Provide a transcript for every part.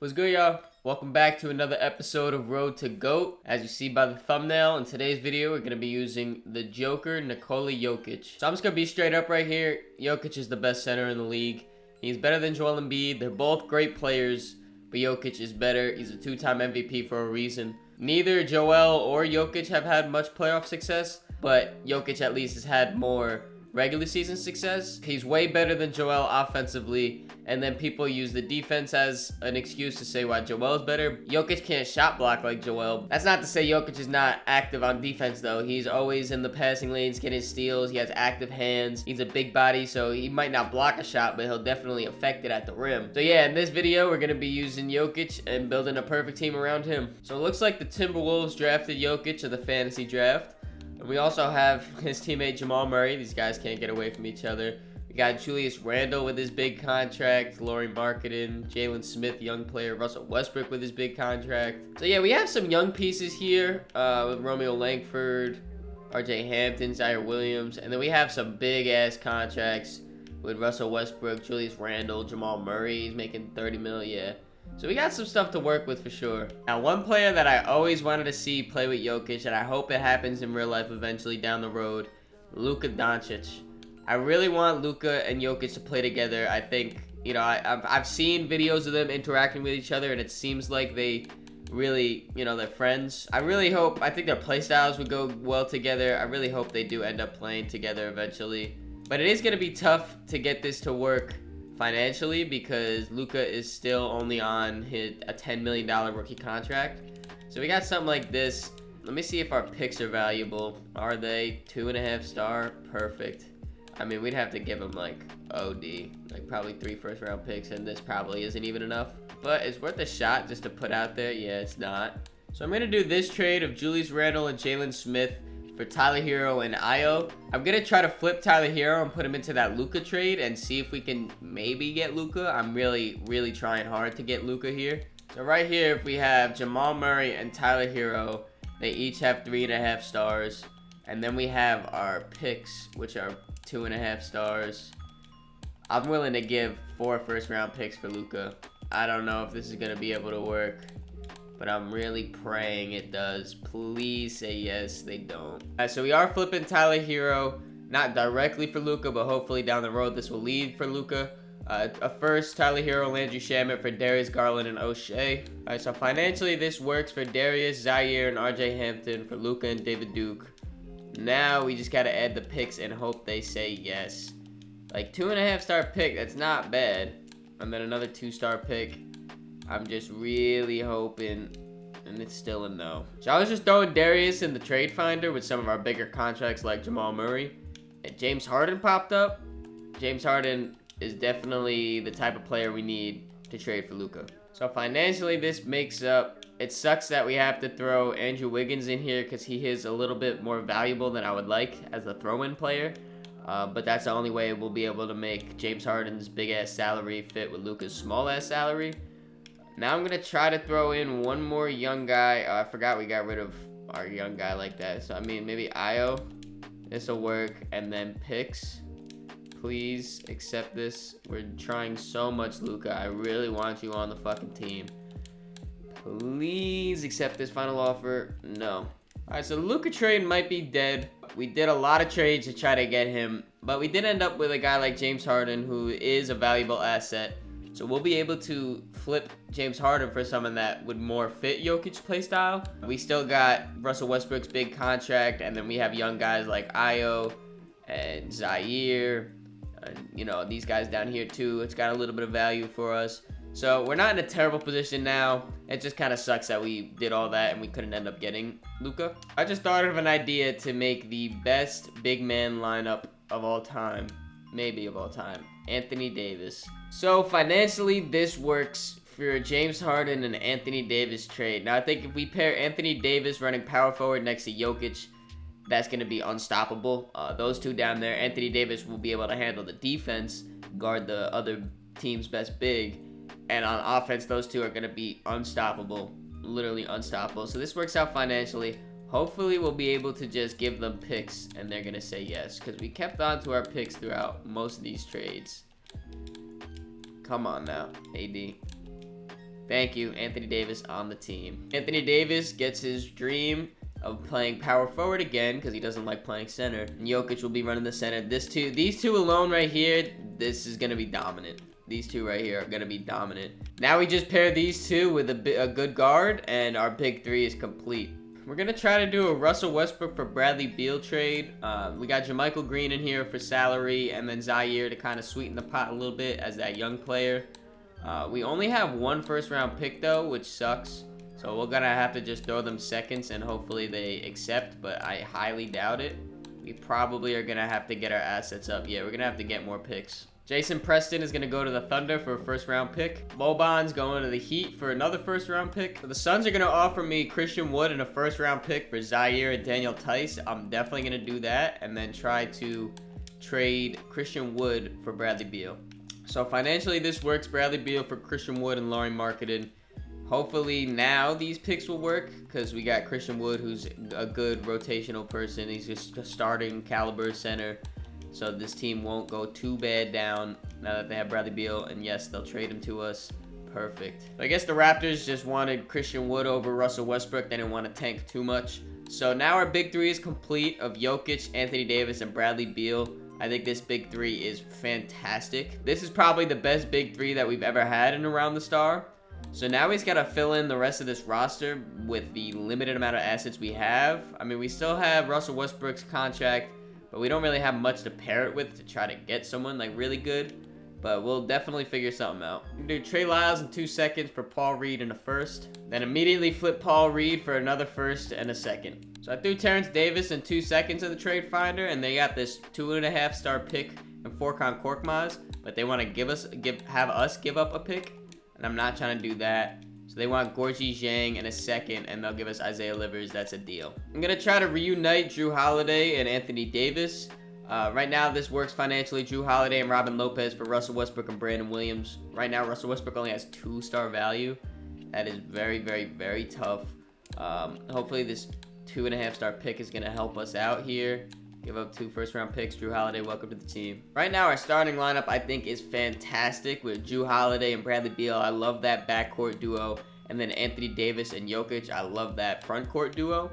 What's good, y'all? Welcome back to another episode of Road to GOAT. As you see by the thumbnail, in today's video, we're going to be using the Joker, Nikola Jokic. So I'm just going to be straight up right here. Jokic is the best center in the league. He's better than Joel Embiid. They're both great players, but Jokic is better. He's a two-time MVP for a reason. Neither Joel or Jokic have had much playoff success, but Jokic at least has had more regular season success. He's way better than Joel offensively, and then people use the defense as an excuse to say why Joel's better. Jokic can't shot block like Joel. That's not to say Jokic is not active on defense though. He's always in the passing lanes getting steals. He has active hands. He's a big body, so he might not block a shot, but he'll definitely affect it at the rim. So yeah, in this video, we're gonna be using Jokic and building a perfect team around him. So it looks like the Timberwolves drafted Jokic in the fantasy draft. And we also have his teammate Jamal Murray. These guys can't get away from each other. We got Julius Randle with his big contract, Lauri Markkanen, Jalen Smith, young player, Russell Westbrook with his big contract. So yeah, we have some young pieces here with Romeo Langford, RJ Hampton, Zaire Williams, and then we have some big ass contracts with Russell Westbrook, Julius Randle, Jamal Murray. He's making 30 mil, yeah. So we got some stuff to work with for sure. Now, one player that I always wanted to see play with Jokic, and I hope it happens in real life eventually down the road, Luka Doncic. I really want Luka and Jokic to play together. I think, you know, I've seen videos of them interacting with each other, and it seems like they really, you know, they're friends. I think their play styles would go well together. I really hope they do end up playing together eventually. But it is going to be tough to get this to work financially because Luka is still only on a $10 million rookie contract. So we got something like this. Let me see if our picks are valuable. Are they 2.5 star? Perfect. I mean, we'd have to give him like OD, like probably 3 first-round picks, and this probably isn't even enough. But it's worth a shot just to put out there. Yeah, it's not. So I'm gonna do this trade of Julius Randle and Jalen Smith for Tyler Hero and Io. I'm gonna try to flip Tyler Hero and put him into that Luka trade and see if we can maybe get Luka. I'm really trying hard to get Luka here. So right here, if we have Jamal Murray and Tyler Hero, they each have 3.5 stars. And then we have our picks, which are 2.5 stars. I'm willing to give 4 first-round picks for Luka. I don't know if this is gonna be able to work, but I'm really praying it does. Please say yes. They don't. Alright, so we are flipping Tyler Hero, not directly for Luka, but hopefully down the road this will lead for Luka. A first, Tyler Hero, Landry Shamet for Darius Garland and O'Shea. Alright, so financially this works for Darius, Zaire, and RJ Hampton, for Luka and David Duke. Now we just gotta add the picks and hope they say yes. Like 2.5 star pick, that's not bad. And then another 2-star pick. I'm just really hoping, and it's still a no. So I was just throwing Darius in the trade finder with some of our bigger contracts like Jamal Murray, and James Harden popped up. James Harden is definitely the type of player we need to trade for Luka. So financially this makes up. It sucks that we have to throw Andrew Wiggins in here because he is a little bit more valuable than I would like as a throw-in player. But that's the only way we'll be able to make James Harden's big-ass salary fit with Luka's small-ass salary. Now I'm going to try to throw in one more young guy. I forgot we got rid of our young guy like that. So, I mean, maybe Io. This will work. And then picks. Please accept this. We're trying so much, Luka. I really want you on the fucking team. Please accept this final offer. No. Alright, so the Luka trade might be dead. We did a lot of trades to try to get him. But we did end up with a guy like James Harden who is a valuable asset. So we'll be able to flip James Harden for someone that would more fit Jokic's playstyle. We still got Russell Westbrook's big contract, and then we have young guys like Io and Zaire, and you know, these guys down here too. It's got a little bit of value for us. So we're not in a terrible position now. It just kind of sucks that we did all that and we couldn't end up getting Luka. I just thought of an idea to make the best big man lineup of all time. Maybe of all time. Anthony Davis. So financially this works for James Harden and Anthony Davis trade. Now I think if we pair Anthony Davis running power forward next to Jokic, that's going to be unstoppable. Those two down there, Anthony Davis will be able to handle the defense, guard the other team's best big, and on offense those two are going to be unstoppable, literally unstoppable. So this works out financially. Hopefully we'll be able to just give them picks and they're going to say yes, because we kept on to our picks throughout most of these trades. Come on now, AD. Thank you, Anthony Davis on the team. Anthony Davis gets his dream of playing power forward again because he doesn't like playing center. And Jokic will be running the center. These two alone right here, this is going to be dominant. These two right here are going to be dominant. Now we just pair these two with a good guard, and our big three is complete. We're going to try to do a Russell Westbrook for Bradley Beal trade. We got JaMychal Green in here for salary, and then Zaire to kind of sweeten the pot a little bit as that young player. We only have one first-round pick, though, which sucks. So we're going to have to just throw them seconds, and hopefully they accept, but I highly doubt it. We probably are going to have to get our assets up. Yeah, we're going to have to get more picks. Jason Preston is going to go to the Thunder for a first-round pick. Boban's going to the Heat for another first-round pick. So the Suns are going to offer me Christian Wood and a first-round pick for Zaire and Daniel Tice. I'm definitely going to do that and then try to trade Christian Wood for Bradley Beal. So financially, this works. Bradley Beal for Christian Wood and Lauri Markkanen. Hopefully now these picks will work because we got Christian Wood, who's a good rotational person. He's just a starting caliber center. So this team won't go too bad down now that they have Bradley Beal. And yes, they'll trade him to us. Perfect. I guess the Raptors just wanted Christian Wood over Russell Westbrook. They didn't want to tank too much. So now our big three is complete of Jokic, Anthony Davis, and Bradley Beal. I think this big three is fantastic. This is probably the best big three that we've ever had in Around the Star. So now he's got to fill in the rest of this roster with the limited amount of assets we have. I mean, we still have Russell Westbrook's contract, but we don't really have much to pair it with to try to get someone like really good. But we'll definitely figure something out. We can do Trey Lyles in 2 seconds for Paul Reed in a first. Then immediately flip Paul Reed for another first and a second. So I threw Terrence Davis in 2 seconds in the trade finder, and they got this 2.5-star pick and Furkan Korkmaz, but they want to have us give up a pick, and I'm not trying to do that. So they want Gorgie Zhang in a second, and they'll give us Isaiah Livers. That's a deal. I'm going to try to reunite Drew Holiday and Anthony Davis. Right now, this works financially. Drew Holiday and Robin Lopez for Russell Westbrook and Brandon Williams. Right now, Russell Westbrook only has 2-star value. That is very, very, very tough. Hopefully, this 2.5-star pick is going to help us out here. Give up 2 first-round picks. Drew Holiday, welcome to the team. Right now, our starting lineup, I think, is fantastic with Drew Holiday and Bradley Beal. I love that backcourt duo. And then Anthony Davis and Jokic. I love that frontcourt duo.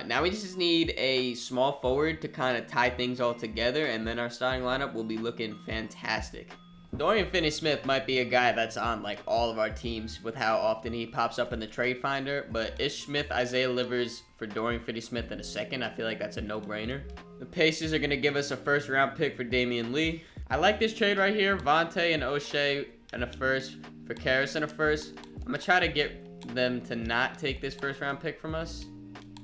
Now we just need a small forward to kind of tie things all together, and then our starting lineup will be looking fantastic. Dorian Finney-Smith might be a guy that's on like all of our teams with how often he pops up in the trade finder, but Ish Smith, Isaiah Livers for Dorian Finney-Smith in a second. I feel like that's a no-brainer. The Pacers are going to give us a first-round pick for Damian Lee. I like this trade right here. Vontae and O'Shea and a first for Karras and a first. I'm going to try to get them to not take this first-round pick from us.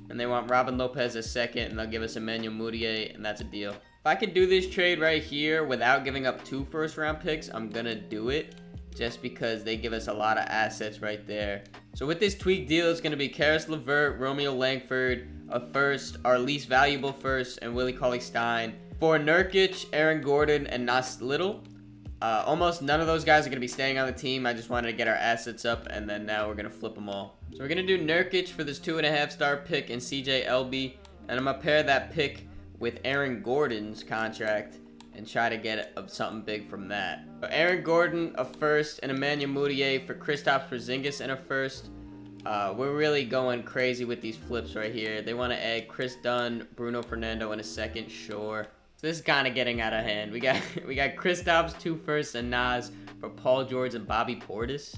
And they want Robin Lopez a second, and they'll give us Emmanuel Mudiay, and that's a deal. If I can do this trade right here without giving up 2 first-round picks, I'm going to do it just because they give us a lot of assets right there. So with this tweak deal, it's going to be Karis LeVert, Romeo Langford, a first, our least valuable first, and Willie Cauley-Stein. For Nurkic, Aaron Gordon, and Nas Little. Almost none of those guys are going to be staying on the team. I just wanted to get our assets up, and then now we're going to flip them all. So we're going to do Nurkic for this 2.5-star pick and CJ Elby, and I'm going to pair that pick with Aaron Gordon's contract and try to get something big from that. So Aaron Gordon, a first, and Emmanuel Mudiay for Kristaps Porzingis and a first. We're really going crazy with these flips right here. They want to add Chris Dunn, Bruno Fernando in a second, sure. So this is kind of getting out of hand. We got Kristaps, 2 firsts, and Nas for Paul George and Bobby Portis.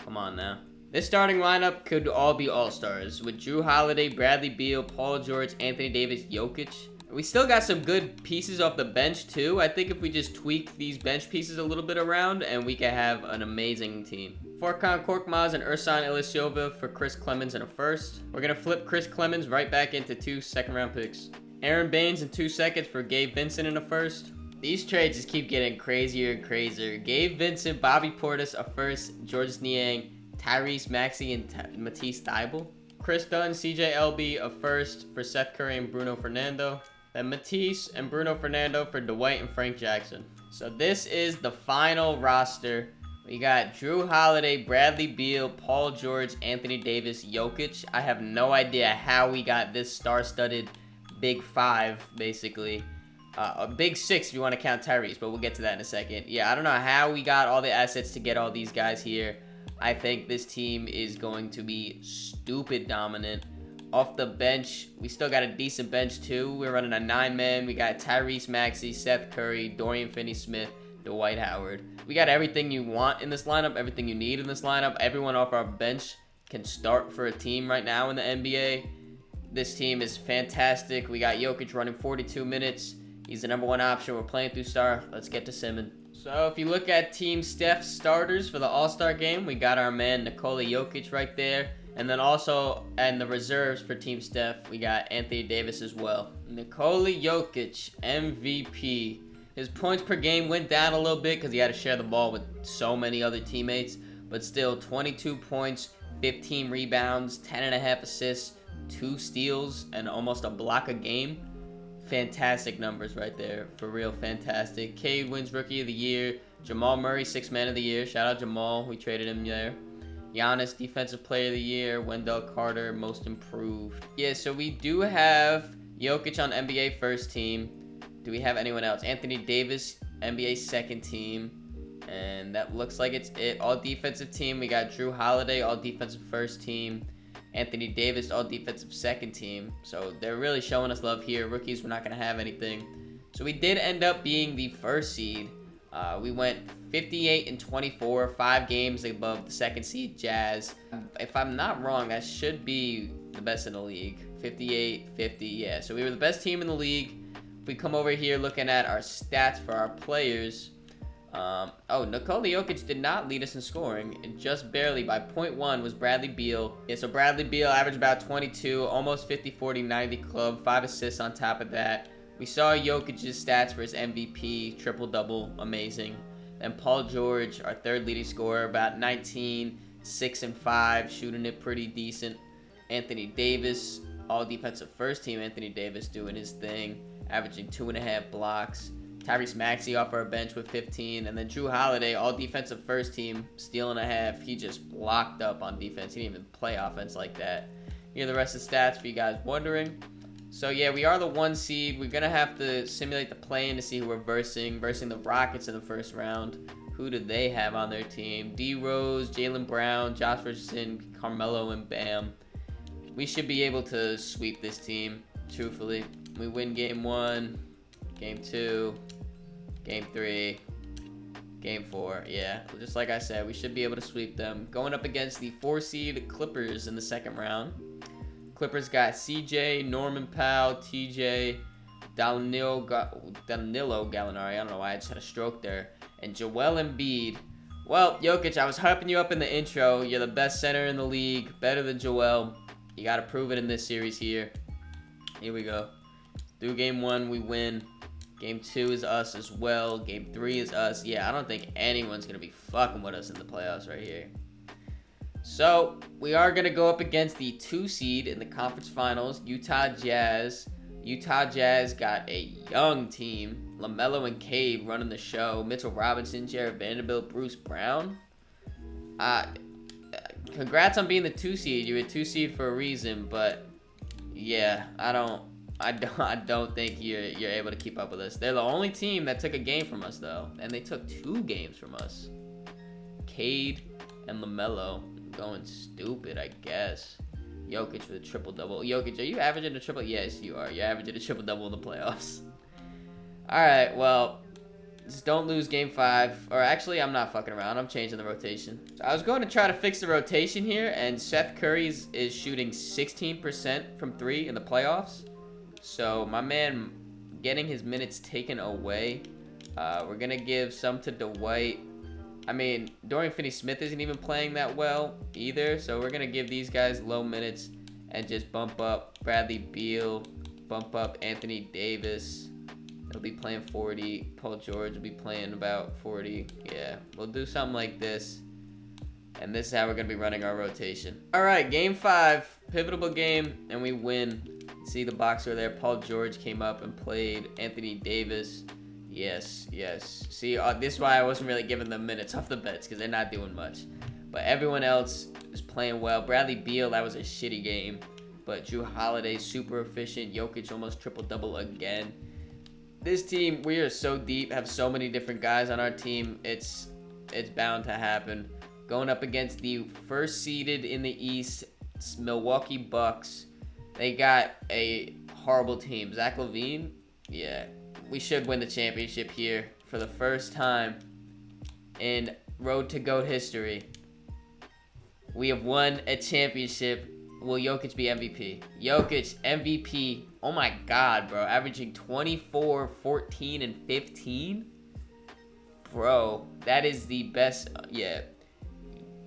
Come on now. This starting lineup could all be all-stars with Drew Holiday, Bradley Beal, Paul George, Anthony Davis, Jokic. We still got some good pieces off the bench too. I think if we just tweak these bench pieces a little bit around, and we can have an amazing team. Furkan Korkmaz and Ersan Ilyasova for Chris Clemens in a first. We're going to flip Chris Clemens right back into 2 second-round picks. Aaron Baines in 2 seconds for Gabe Vincent in a first. These trades just keep getting crazier and crazier. Gabe Vincent, Bobby Portis a first, Georges Niang, Tyrese Maxey, and Matisse Thybulle. Chris Dunn, CJ Elby a first for Seth Curry and Bruno Fernando. Then Matisse and Bruno Fernando for Dwight and Frank Jackson. So this is the final roster. We got Drew Holiday, Bradley Beal, Paul George, Anthony Davis, Jokic. I have no idea how we got this star-studded Big 5, basically. A Big 6 if you want to count Tyrese, but we'll get to that in a second. Yeah, I don't know how we got all the assets to get all these guys here. I think this team is going to be stupid dominant. Off the bench, we still got a decent bench too. We're running a 9-man. We got Tyrese Maxey, Seth Curry, Dorian Finney-Smith, Dwight Howard. We got everything you want in this lineup, everything you need in this lineup. Everyone off our bench can start for a team right now in the NBA. This team is fantastic. We got Jokic running 42 minutes. He's the #1 option. We're playing through star. Let's get to Simmons. So if you look at Team Steph's starters for the All-Star game, we got our man Nikola Jokic right there. And then also, and the reserves for Team Steph, we got Anthony Davis as well. Nikola Jokic, MVP. His points per game went down a little bit because he had to share the ball with so many other teammates. But still, 22 points, 15 rebounds, 10.5 assists, 2 steals, and almost a block a game. Fantastic numbers right there. For real, fantastic. Cade wins Rookie of the Year. Jamal Murray, 6th Man of the Year. Shout out Jamal. We traded him there. Giannis, Defensive Player of the Year. Wendell Carter, Most Improved. Yeah, so we do have Jokic on NBA First Team. Do we have anyone else? Anthony Davis, NBA Second Team. And that looks like it's it. All Defensive Team. We got Drew Holiday, All Defensive First Team. Anthony Davis, All Defensive Second Team. So they're really showing us love here. Rookies, we're not going to have anything. So we did end up being the first seed. We went 58-24, 5 games above the second seed Jazz. If I'm not wrong, that should be the best in the league. 58-50, yeah. So we were the best team in the league. If we come over here looking at our stats for our players, Nikola Jokic did not lead us in scoring. And just barely by 0.1 was Bradley Beal. Yeah, so Bradley Beal averaged about 22, almost 50, 40, 90 club, 5 assists on top of that. We saw Jokic's stats for his MVP, triple-double, amazing. Then Paul George, our 3rd leading scorer, about 19, 6 and 5, shooting it pretty decent. Anthony Davis, All Defensive First Team. Anthony Davis doing his thing, averaging 2.5 blocks. Tyrese Maxey off our bench with 15. And then Drew Holiday, All Defensive First Team, stealing a half. He just blocked up on defense. He didn't even play offense like that. Here are the rest of the stats for you guys wondering. So yeah, we are the 1 seed. We're gonna have to simulate the play-in to see who we're versing the Rockets in the first round. Who do they have on their team? D Rose, Jaylen Brown, Josh Richardson, Carmelo, and Bam. We should be able to sweep this team, truthfully. We win game 1, game 2, game 3, game 4. Yeah, just like I said, we should be able to sweep them. Going up against the 4 seed Clippers in the second round. Clippers got CJ, Norman Powell, TJ, Danilo Gallinari. I don't know why I just had a stroke there. And Joel Embiid. Well, Jokic, I was hyping you up in the intro. You're the best center in the league. Better than Joel. You got to prove it in this series here. Here we go. Through game 1, we win. Game 2 is us as well. Game 3 is us. Yeah, I don't think anyone's going to be fucking with us in the playoffs right here. So, we are going to go up against the 2 seed in the conference finals, Utah Jazz. Utah Jazz got a young team. LaMelo and Cade running the show. Mitchell Robinson, Jared Vanderbilt, Bruce Brown. Congrats on being the 2 seed. You're a 2 seed for a reason, but yeah, I don't think you're able to keep up with us. They're the only team that took a game from us though, and they took 2 games from us. Cade and LaMelo. Going stupid, I guess. Jokic with a triple-double. Jokic, are you averaging a triple? Yes, you are. You're averaging a triple-double in the playoffs. Alright, well, just don't lose game 5. Or actually, I'm not fucking around. I'm changing the rotation. So I was going to try to fix the rotation here, and Seth Curry is shooting 16% from 3 in the playoffs. So my man getting his minutes taken away. We're going to give some to Dwight. I mean, Dorian Finney-Smith isn't even playing that well either, so we're going to give these guys low minutes and just bump up Bradley Beal, bump up Anthony Davis. He'll be playing 40. Paul George will be playing about 40. Yeah, we'll do something like this, and this is how we're going to be running our rotation. All right, game 5, pivotal game, and we win. See the boxer there. Paul George came up and played Anthony Davis. Yes. See, this is why I wasn't really giving them minutes off the bench, because they're not doing much. But everyone else is playing well. Bradley Beal, that was a shitty game. But Drew Holiday, super efficient. Jokic almost triple-double again. This team, we are so deep, have so many different guys on our team. It's bound to happen. going up against the first seeded in the East, Milwaukee Bucks. They got a horrible team. Zach LaVine, yeah, we should win the championship here for the first time in Road to GOAT history. We have won a championship. Will Jokic be MVP? Jokic, MVP. Oh my God, bro. Averaging 24, 14, and 15? Bro, that is the best. Yeah.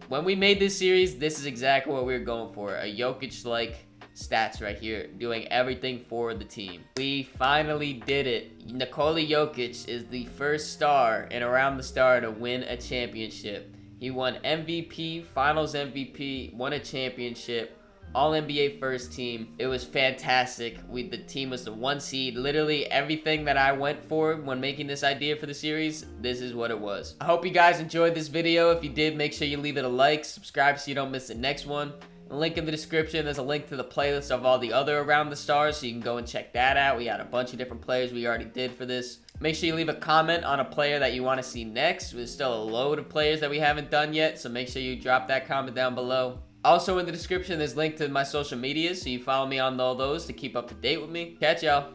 When we made this series, this is exactly what we were going for. A Jokic-like stats right here, doing everything for the team. We finally did it. Nikola Jokic is the first star and around the star to win a championship. He won MVP, Finals MVP, won a championship, All-NBA first team. It was fantastic. The team was the 1 seed. Literally everything that I went for when making this idea for the series, this is what it was. I hope you guys enjoyed this video. If you did, make sure you leave it a like, subscribe so you don't miss the next one. Link in the description. There's a link to the playlist of all the other Around the Stars, so you can go and check that out. We had a bunch of different players we already did for this. Make sure you leave a comment on a player that you want to see next. There's still a load of players that we haven't done yet, so make sure you drop that comment down below. Also in the description, there's a link to my social medias, so you follow me on all those to keep up to date with me. Catch y'all.